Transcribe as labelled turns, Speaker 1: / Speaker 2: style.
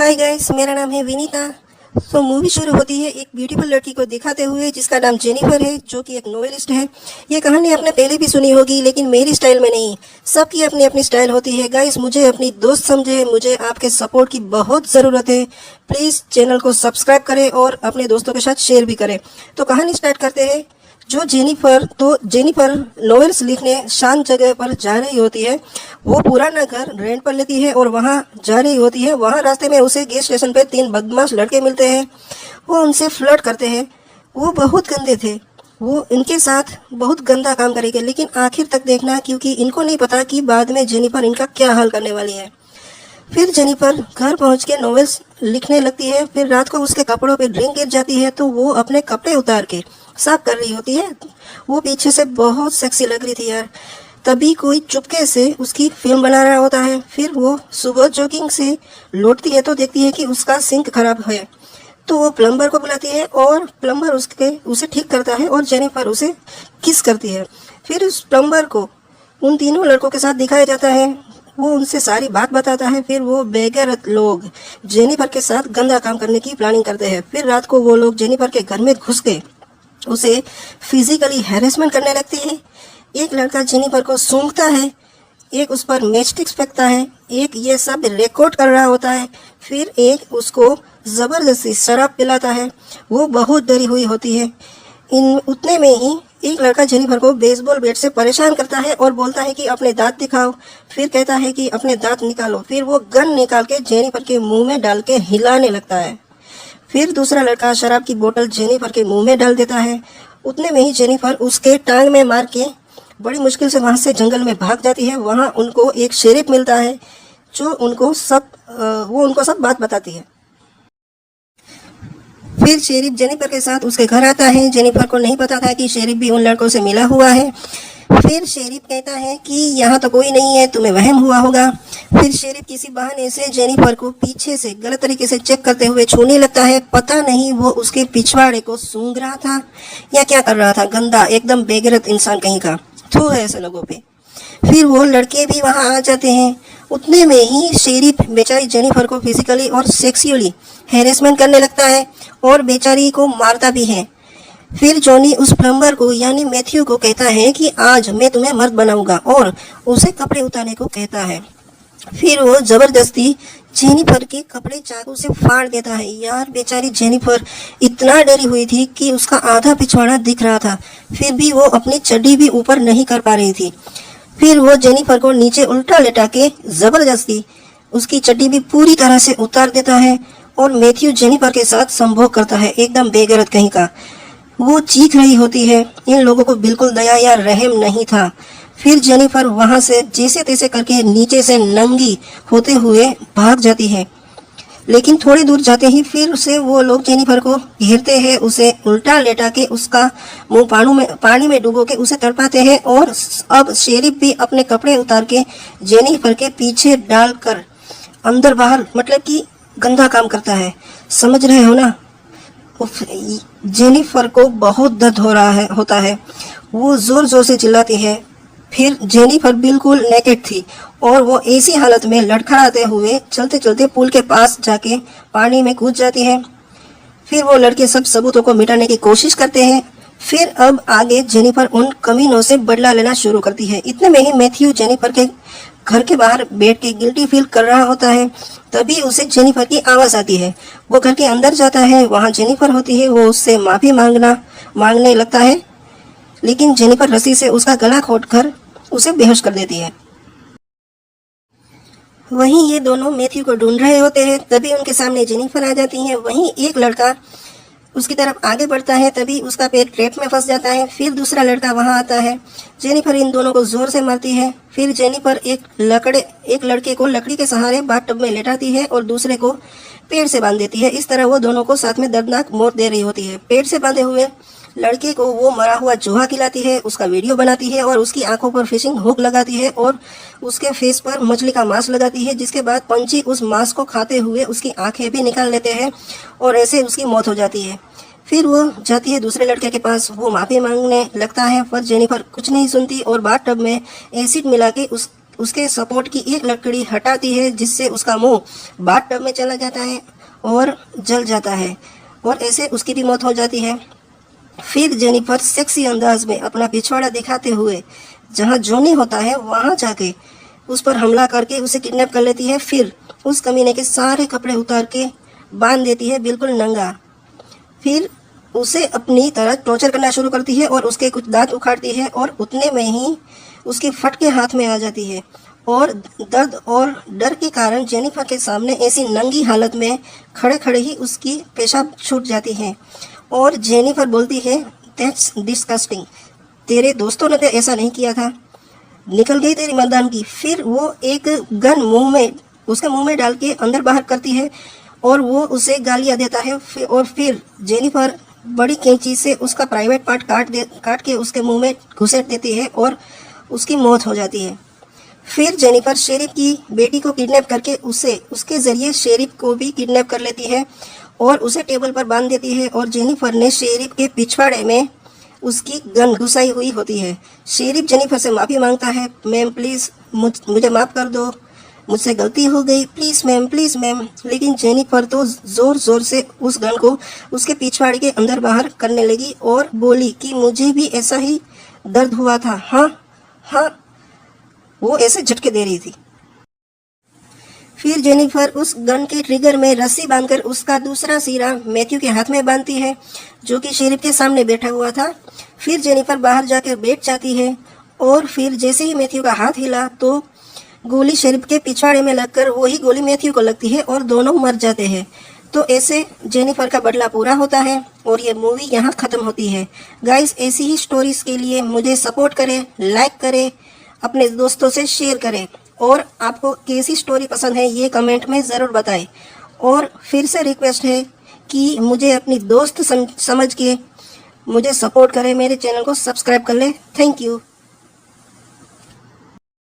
Speaker 1: Hi guys, मेरा नाम है विनीता। तो मूवी शुरू होती है एक ब्यूटीफुल लड़की को दिखाते हुए जिसका नाम जेनिफर है, जो कि एक नोवेलिस्ट है। ये कहानी आपने पहले भी सुनी होगी, लेकिन मेरी स्टाइल में नहीं। सबकी अपनी अपनी स्टाइल होती है। गाइस, मुझे अपनी दोस्त समझे, मुझे आपके सपोर्ट की बहुत ज़रूरत है। प्लीज़ चैनल को सब्सक्राइब करें और अपने दोस्तों के साथ शेयर भी करें। तो कहानी स्टार्ट करते हैं। जेनिफर नॉवेल्स लिखने शांत जगह पर जा रही होती है। वो पुराना घर रेंट पर लेती है और वहाँ जा रही होती है। वहाँ रास्ते में उसे गैस स्टेशन पे 3 बदमाश लड़के मिलते हैं। वो उनसे फ्लर्ट करते हैं। वो बहुत गंदे थे। वो इनके साथ बहुत गंदा काम करेंगे, लेकिन आखिर तक देखना, क्योंकि इनको नहीं पता कि बाद में जेनिफर इनका क्या हाल करने वाली है। फिर जेनिफर घर पहुंच के नॉवेल्स लिखने लगती है। फिर रात को उसके कपड़ों पे ड्रिंक गिर जाती है, तो वो अपने कपड़े उतार के साफ कर रही होती है। वो पीछे से बहुत सेक्सी लग रही थी यार। तभी कोई चुपके से उसकी फिल्म बना रहा होता है। फिर वो सुबह जॉगिंग से लौटती है तो देखती है कि उसका सिंक खराब है। तो वो प्लम्बर को बुलाती है और प्लम्बर उसे ठीक करता है और जेनिफर उसे किस करती है। फिर उस प्लम्बर को उन तीनों लड़कों के साथ दिखाया जाता है। वो उनसे सारी बात बताता है। फिर वो बेगैरत लोग जेनिफर के साथ गंदा काम करने की प्लानिंग करते हैं। फिर रात को वो लोग जेनिफर के घर में घुस के उसे फिजिकली हैरेसमेंट करने लगते हैं। एक लड़का जेनिफर को सूंघता है, एक उस पर मैचस्टिक्स फेंकता है, एक ये सब रिकॉर्ड कर रहा होता है, फिर एक उसको ज़बरदस्ती शराब पिलाता है। वो बहुत डरी हुई होती है। उतने में ही एक लड़का जेनिफर को बेसबॉल बैट से परेशान करता है और बोलता है कि अपने दांत दिखाओ। फिर कहता है कि अपने दांत निकालो। फिर वो गन निकाल के जेनिफर के मुंह में डाल के हिलाने लगता है। फिर दूसरा लड़का शराब की बोतल जेनिफर के मुंह में डाल देता है। उतने में ही जेनिफर उसके टांग में मार के बड़ी मुश्किल से वहां से जंगल में भाग जाती है। वहां उनको एक शेरिफ मिलता है जो उनको सब बात बताती है। फिर शेरिफ जेनिफर के साथ उसके घर आता है। जेनिफर को नहीं पता था कि शेरिफ भी उन लड़कों से मिला हुआ है। फिर शेरिफ कहता है कि यहाँ तो कोई नहीं है, तुम्हें वहम हुआ होगा। फिर शेरिफ किसी बहाने से जेनिफर को पीछे से गलत तरीके से चेक करते हुए छूने लगता है। पता नहीं वो उसके पिछवाड़े को सूंघ रहा था या क्या कर रहा था। गंदा, एकदम बेगैरत इंसान कहीं का। थू है ऐसे लोगों पे। फिर वो लड़के भी वहां आ जाते हैं। उतने में ही शेरिफ बेचारी जेनिफर को फिजिकली और सेक्सुअली हैरेसमेंट करने लगता है और बेचारी को मारता भी है। फिर जॉनी उस प्लम्बर को यानी मैथ्यू को कहता है कि आज मैं तुम्हें मर्द बनाऊंगा और उसे कपड़े उतारने को कहता है। फिर वो जबरदस्ती जेनिफर के कपड़े चाकू से फाड़ देता है। यार, बेचारी जेनिफर इतना डरी हुई थी कि उसका आधा पिछवाड़ा दिख रहा था। फिर भी वो अपनी चड्डी भी ऊपर नहीं कर पा रही थी। फिर वो जेनिफर को नीचे उल्टा लेटा के जबरदस्ती उसकी चड्डी भी पूरी तरह से उतार देता है और मैथ्यू जेनिफर के साथ संभोग करता है। एकदम बेगैरत कहीं का। वो चीख रही होती है। इन लोगों को बिल्कुल दया या रहम नहीं था। फिर जेनिफर वहां से जैसे तैसे करके नीचे से नंगी होते हुए भाग जाती है। लेकिन थोड़ी दूर जाते ही फिर से वो लोग जेनिफर को घेरते हैं। उसे उल्टा लेटा के उसका मुंह पानी में डुबो के उसे तड़पाते हैं। और अब शेरिफ भी अपने कपड़े उतार के जेनिफर के पीछे डालकर अंदर बाहर मतलब कि गंदा काम करता है। समझ रहे हो ना? जेनिफर को बहुत दर्द होता है। वो जोर जोर से चिल्लाती है। फिर जेनिफर बिल्कुल नेकेड थी और वो ऐसी हालत में लड़खड़ाते हुए चलते चलते पुल के पास जाके पानी में कूद जाती है। फिर वो लड़के सब सबूतों को मिटाने की कोशिश करते हैं। फिर अब आगे जेनिफर उन कमीनों से बदला लेना शुरू करती है। इतने में ही मैथ्यू जेनिफर के घर के बाहर बैठ के गिल्टी फील कर रहा होता है। तभी उसे जेनिफर की आवाज़ आती है। वो घर के अंदर जाता है। वहाँ जेनिफर होती है। वो उससे माफ़ी मांगने लगता है, लेकिन जेनिफर रस्सी से उसका गला घोंटकर उसे बेहोश कर देती है। वहीं ये दोनों मैथ्यू को ढूंढ रहे होते हैं। तभी उनके सामने जेनिफर आ जाती है। वहीं एक लड़का उसकी तरफ आगे बढ़ता है। तभी उसका पैर ट्रैप में फंस जाता है। फिर दूसरा लड़का वहां आता है। जेनिफर इन दोनों को जोर से मारती है। फिर जेनिफर एक लड़के को लकड़ी के सहारे बाथटब में लेटाती है और दूसरे को पेड़ से बांध देती है। इस तरह वो दोनों को साथ में दर्दनाक मौत दे रही होती है। पेड़ से बांधे हुए लड़के को वो मरा हुआ चूहा खिलाती है, उसका वीडियो बनाती है और उसकी आंखों पर फिशिंग हुक लगाती है और उसके फेस पर मछली का मांस लगाती है। जिसके बाद पंछी उस मांस को खाते हुए उसकी आंखें भी निकाल लेते हैं और ऐसे उसकी मौत हो जाती है। फिर वो जाती है दूसरे लड़के के पास। वो माफी मांगने लगता है, पर जेनिफर कुछ नहीं सुनती और बाथटब में एसिड मिला के उसके सपोर्ट की एक लकड़ी हटाती है, जिससे उसका मुंह बाथटब में चला जाता है और जल जाता है और ऐसे उसकी भी मौत हो जाती है। फिर जेनिफर सेक्सी अंदाज में अपना पिछवाड़ा दिखाते हुए जहां जॉनी होता है वहां जाके उस पर हमला करके उसे किडनैप कर लेती है। फिर उस कमीने के सारे कपड़े उतार के बांध देती है, बिल्कुल नंगा। फिर उसे अपनी तरह टॉर्चर करना शुरू करती है और उसके कुछ दांत उखाड़ती है और उतने में ही उसकी फटके हाथ में आ जाती है और दर्द और डर के कारण जेनिफर के सामने ऐसी नंगी हालत में खड़े खड़े ही उसकी पेशाब छूट जाती है और जेनिफर बोलती है, दैट्स डिस्गस्टिंग, तेरे दोस्तों ने तो ऐसा नहीं किया था, निकल गई तेरी मर्दानगी। फिर वो एक गन उसके मुंह में डाल के अंदर बाहर करती है और वो उसे गालियां देता है और फिर जेनिफर बड़ी कैंची से उसका प्राइवेट पार्ट काट के उसके मुंह में घुसेड़ देती है और उसकी मौत हो जाती है। फिर जेनिफर शेरिफ की बेटी को किडनैप करके उसके जरिए शेरिफ को भी किडनैप कर लेती है और उसे टेबल पर बांध देती है और जेनिफर ने शेरिफ के पिछवाड़े में उसकी गन घुसाई हुई होती है। शेरिफ जेनिफर से माफ़ी मांगता है, मैम प्लीज़ मुझे माफ़ कर दो, मुझसे गलती हो गई, प्लीज़ मैम। लेकिन जेनिफर तो ज़ोर ज़ोर से उस गन को उसके पिछवाड़े के अंदर बाहर करने लगी और बोली कि मुझे भी ऐसा ही दर्द हुआ था। हाँ, वो ऐसे झटके दे रही थी। फिर जेनिफर उस गन के ट्रिगर में रस्सी बांधकर उसका दूसरा सिरा मैथ्यू के हाथ में बांधती है, जो कि शेरिफ के सामने बैठा हुआ था। फिर जेनिफर बाहर जाकर बैठ जाती है और फिर जैसे ही मैथ्यू का हाथ हिला तो गोली शेरिफ के पिछवाड़े में लगकर वही गोली मैथ्यू को लगती है और दोनों मर जाते हैं। तो ऐसे जेनिफर का बदला पूरा होता है और ये मूवी यहाँ ख़त्म होती है। गाइस, ऐसी ही स्टोरीज के लिए मुझे सपोर्ट करें, लाइक करें, अपने दोस्तों से शेयर करें और आपको कैसी स्टोरी पसंद है ये कमेंट में ज़रूर बताएं। और फिर से रिक्वेस्ट है कि मुझे अपनी दोस्त समझ के मुझे सपोर्ट करें, मेरे चैनल को सब्सक्राइब कर लें। Thank you.